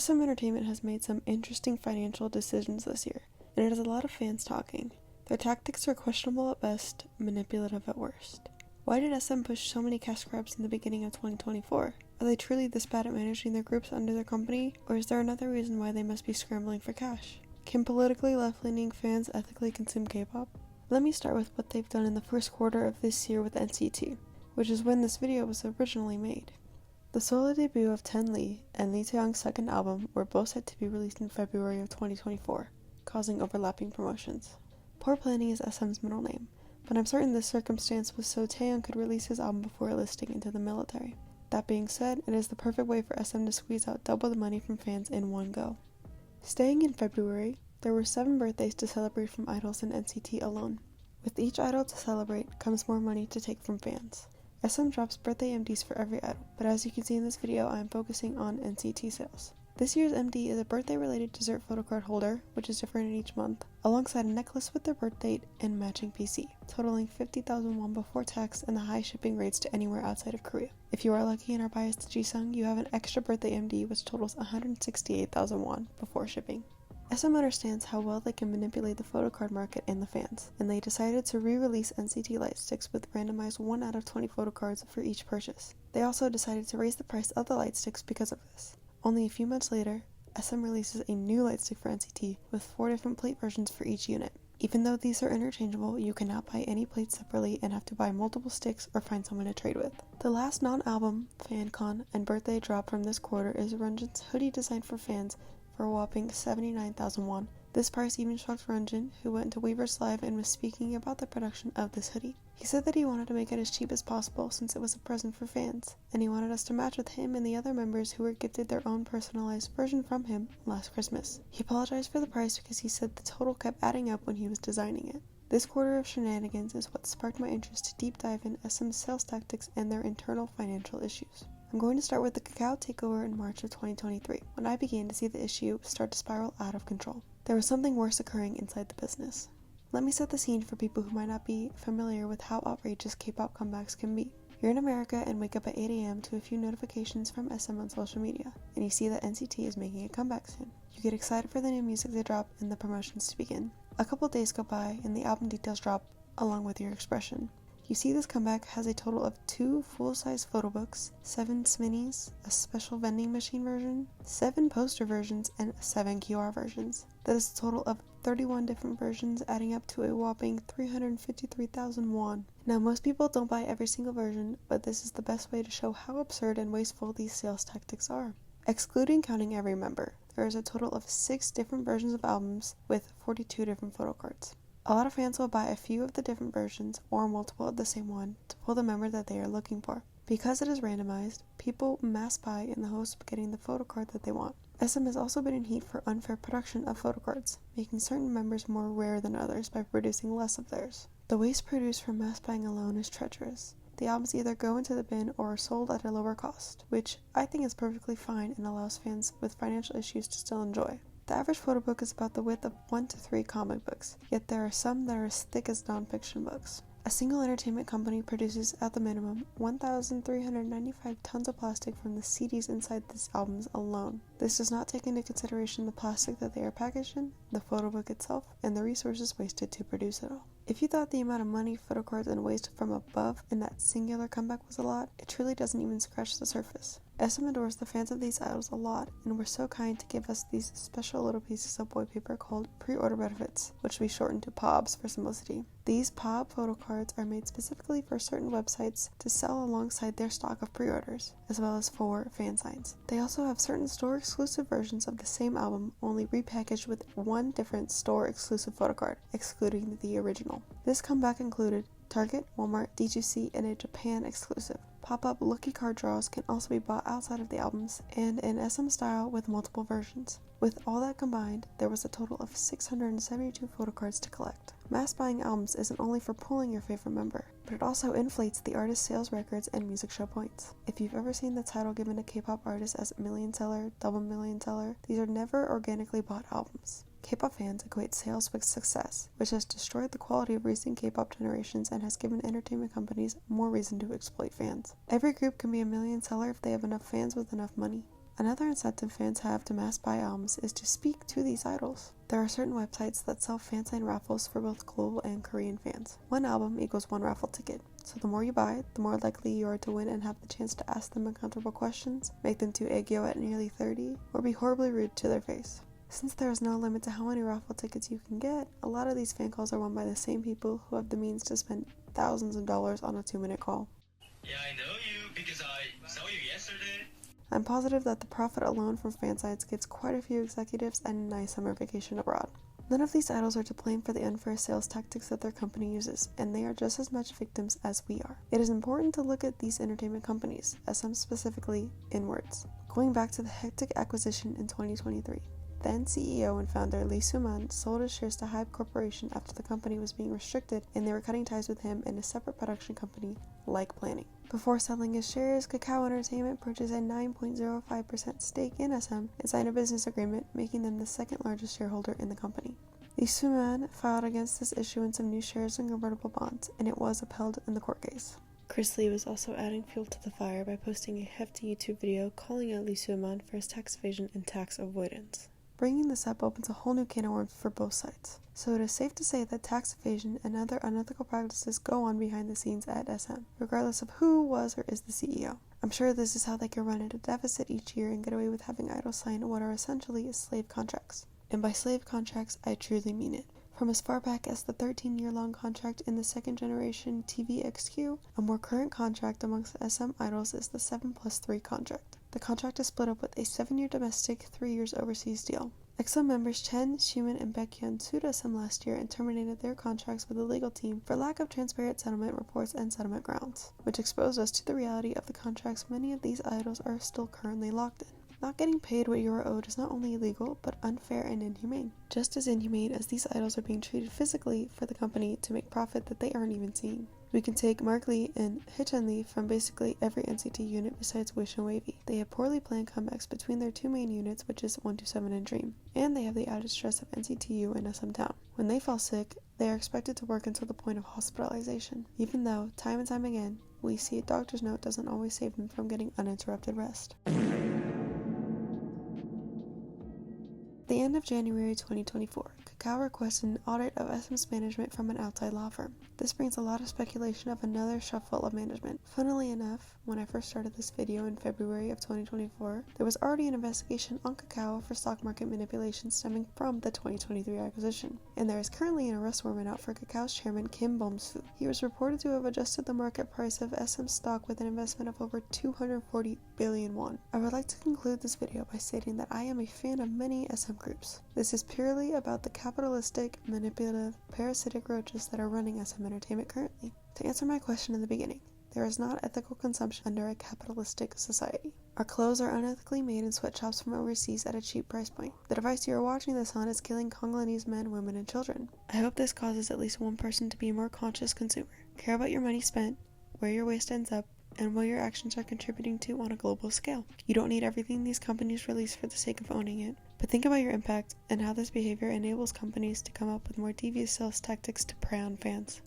SM Entertainment has made some interesting financial decisions this year, and it has a lot of fans talking. Their tactics are questionable at best, manipulative at worst. Why did SM push so many cash grabs in the beginning of 2024? Are they truly this bad at managing their groups under their company, or is there another reason why they must be scrambling for cash? Can politically left-leaning fans ethically consume K-pop? Let me start with what they've done in the first quarter of this year with NCT, which is when this video was originally made. The solo debut of Ten Lee and Lee Taeyong's second album were both set to be released in February of 2024, causing overlapping promotions. Poor planning is SM's middle name, but I'm certain this circumstance was so Taeyong could release his album before enlisting into the military. That being said, it is the perfect way for SM to squeeze out double the money from fans in one go. Staying in February, there were 7 birthdays to celebrate from idols in NCT alone. With each idol to celebrate comes more money to take from fans. SM drops birthday MDs for every idol, but as you can see in this video, I am focusing on NCT sales. This year's MD is a birthday-related dessert photocard holder, which is different in each month, alongside a necklace with their birth date and matching PC, totaling 50,000 won before tax and the high shipping rates to anywhere outside of Korea. If you are lucky and are biased to Jisung, you have an extra birthday MD which totals 168,000 won before shipping. SM understands how well they can manipulate the photocard market and the fans, and they decided to re-release NCT light sticks with randomized 1 out of 20 photocards for each purchase. They also decided to raise the price of the light sticks because of this. Only a few months later, SM releases a new light stick for NCT with 4 different plate versions for each unit. Even though these are interchangeable, you cannot buy any plates separately and have to buy multiple sticks or find someone to trade with. The last non-album, FanCon, and birthday drop from this quarter is Renjun's hoodie designed for fans for a whopping 79,000 won. This price even shocked Renjun, who went to Weverse Live and was speaking about the production of this hoodie. He said that he wanted to make it as cheap as possible since it was a present for fans, and he wanted us to match with him and the other members who were gifted their own personalized version from him last Christmas. He apologized for the price because he said the total kept adding up when he was designing it. This quarter of shenanigans is what sparked my interest to deep dive in SM's sales tactics and their internal financial issues. I'm going to start with the Kakao takeover in March of 2023, when I began to see the issue start to spiral out of control. There was something worse occurring inside the business. Let me set the scene for people who might not be familiar with how outrageous K-pop comebacks can be. You're in America and wake up at 8 AM to a few notifications from SM on social media, and you see that NCT is making a comeback soon. You get excited for the new music to drop and the promotions to begin. A couple days go by and the album details drop along with your expression. You see this comeback has a total of 2 full-size photo books, 7 sminis, a special vending machine version, 7 poster versions, and 7 QR versions. That is a total of 31 different versions, adding up to a whopping 353,000 won. Now, most people don't buy every single version, but this is the best way to show how absurd and wasteful these sales tactics are. Excluding counting every member, there is a total of 6 different versions of albums with 42 different photocards. A lot of fans will buy a few of the different versions or multiple of the same one to pull the member that they are looking for. Because it is randomized, people mass buy in the hopes of getting the photocard that they want. SM has also been in heat for unfair production of photocards, making certain members more rare than others by producing less of theirs. The waste produced from mass buying alone is treacherous. The albums either go into the bin or are sold at a lower cost, which I think is perfectly fine and allows fans with financial issues to still enjoy. The average photo book is about the width of 1 to 3 comic books, yet there are some that are as thick as non-fiction books. A single entertainment company produces, at the minimum, 1,395 tons of plastic from the CDs inside these albums alone. This does not take into consideration the plastic that they are packaged in, the photo book itself, and the resources wasted to produce it all. If you thought the amount of money, photocards, and waste from above in that singular comeback was a lot, it truly doesn't even scratch the surface. SM adores the fans of these idols a lot, and were so kind to give us these special little pieces of boy paper called pre-order benefits, which we shorten to POBs for simplicity. These POB photocards are made specifically for certain websites to sell alongside their stock of pre-orders, as well as for fan signs. They also have certain store-exclusive versions of the same album, only repackaged with 1 different store-exclusive photocard, excluding the original. This comeback included Target, Walmart, D2C, and a Japan exclusive. Pop-up Lucky card draws can also be bought outside of the albums, and in SM style with multiple versions. With all that combined, there was a total of 672 photocards to collect. Mass buying albums isn't only for pulling your favorite member, but it also inflates the artist's sales records and music show points. If you've ever seen the title given to K-pop artists as million seller, double million seller, these are never organically bought albums. K-pop fans equate sales with success, which has destroyed the quality of recent K-pop generations and has given entertainment companies more reason to exploit fans. Every group can be a million seller if they have enough fans with enough money. Another incentive fans have to mass buy albums is to speak to these idols. There are certain websites that sell fan sign raffles for both global and Korean fans. One album equals one raffle ticket, so the more you buy, the more likely you are to win and have the chance to ask them uncomfortable questions, make them too aegyo at nearly 30, or be horribly rude to their face. Since there is no limit to how many raffle tickets you can get, a lot of these fan calls are won by the same people who have the means to spend thousands of dollars on a 2-minute call. Yeah, I know you because I saw you yesterday. I'm positive that the profit alone from fan sites gives quite a few executives a nice summer vacation abroad. None of these idols are to blame for the unfair sales tactics that their company uses, and they are just as much victims as we are. It is important to look at these entertainment companies, SM specifically, inwards. Going back to the hectic acquisition in 2023. Then CEO and founder Lee Soo-man sold his shares to Hybe Corporation after the company was being restricted and they were cutting ties with him and a separate production company, Like Planning. Before selling his shares, Kakao Entertainment purchased a 9.05% stake in SM and signed a business agreement, making them the second largest shareholder in the company. Lee Soo-man filed against this issuance of new shares and convertible bonds, and it was upheld in the court case. Chris Lee was also adding fuel to the fire by posting a hefty YouTube video calling out Lee Soo-man for his tax evasion and tax avoidance. Bringing this up opens a whole new can of worms for both sides. So it is safe to say that tax evasion and other unethical practices go on behind the scenes at SM, regardless of who was or is the CEO. I'm sure this is how they can run at a deficit each year and get away with having idols sign what are essentially slave contracts. And by slave contracts, I truly mean it. From as far back as the 13-year-long contract in the second generation TVXQ, a more current contract amongst SM idols is the 7+3 contract. The contract is split up with a 7-year domestic, 3 years overseas deal. EXO members Chen, Xiumin, and Baekhyun sued SM last year and terminated their contracts with the legal team for lack of transparent settlement reports and settlement grounds, which exposed us to the reality of the contracts many of these idols are still currently locked in. Not getting paid what you are owed is not only illegal, but unfair and inhumane. Just as inhumane as these idols are being treated physically for the company to make profit that they aren't even seeing. We can take Mark Lee and Haechan Lee from basically every NCT unit besides Wish and Wavy. They have poorly planned comebacks between their two main units, which is 127 and Dream, and they have the added stress of NCTU and SM Town. When they fall sick, they are expected to work until the point of hospitalization, even though, time and time again, we see a doctor's note doesn't always save them from getting uninterrupted rest. At the end of January 2024, Kakao requested an audit of SM's management from an outside law firm. This brings a lot of speculation of another shuffle of management. Funnily enough, when I first started this video in February of 2024, there was already an investigation on Kakao for stock market manipulation stemming from the 2023 acquisition, and there is currently an arrest warrant out for Kakao's chairman Kim Bom-soo. He was reported to have adjusted the market price of SM stock with an investment of over 240 billion won. I would like to conclude this video by stating that I am a fan of many SM groups. This is purely about the capitalistic, manipulative, parasitic roaches that are running SM Entertainment currently. To answer my question in the beginning, there is not ethical consumption under a capitalistic society. Our clothes are unethically made in sweatshops from overseas at a cheap price point. The device you are watching this on is killing Congolese men, women, and children. I hope this causes at least one person to be a more conscious consumer. Care about your money spent, where your waste ends up, and what your actions are contributing to on a global scale. You don't need everything these companies release for the sake of owning it, but think about your impact and how this behavior enables companies to come up with more devious sales tactics to prey on fans.